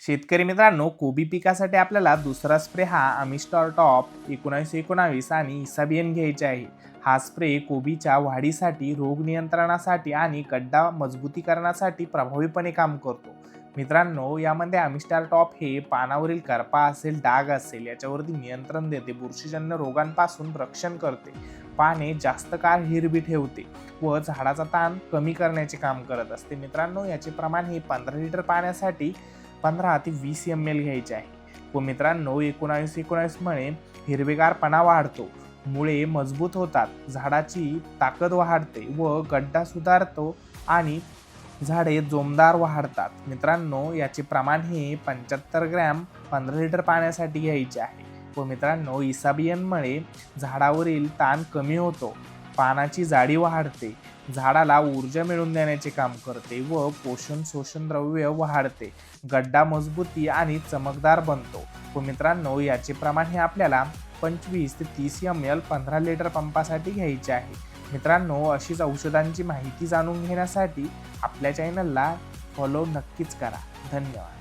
शेतकरी मित्रांनो, कोबी पिकासाठी आपल्याला दुसरा स्प्रे हा अमिस्टॉर टॉप 1919 आणि इसाबियन घ्यायचे आहे. हा स्प्रे कोबीच्या वाढीसाठी, रोग नियंत्रणासाठी आणि गड्डा मजबूतीकरणासाठी प्रभावीपणे काम करतो. मित्रांनो, यामध्ये अमिस्टार टॉप हे पानावरील करपा असेल, डाग असेल याच्यावरती नियंत्रण देते, बुरशीजन्य रोगांपासून रक्षण करते, पाने जास्त काळ हिरवी ठेवते व झाडाचा ताण कमी करण्याचे काम करत असते. मित्रांनो, याचे प्रमाण हे 15 लिटर पाण्यासाठी 15 ते 20 ml घ्यायचे आहे. व मित्रांनो, 1919 मुळे हिरवेगारपणा वाढतो, मुळे मजबूत होतात, झाडाची ताकद वाढते व गड्डा सुधारतो आणि झाडे जोमदार वाढतात. मित्रांनो, याचे प्रमाण हे 75 ग्रॅम 15 लिटर पाण्यासाठी घ्यायचे आहे. व मित्रांनो, इसाबियनमुळे झाडावरील ताण कमी होतो, पानाची जाडी वाढते, झाडाला ऊर्जा मिळवून देण्याचे काम करते व पोषण शोषण द्रव्य वाढते, गड्डा मजबूती आणि चमकदार बनतो. व मित्रांनो, याचे प्रमाण हे आपल्याला 25 ते 30 ml 15 लिटर पंपासाठी घ्यायचे आहे. मित्रांनो, अशीच औषधांची माहिती जाणून घेण्यासाठी आपल्या चॅनलला फॉलो नक्कीच करा. धन्यवाद.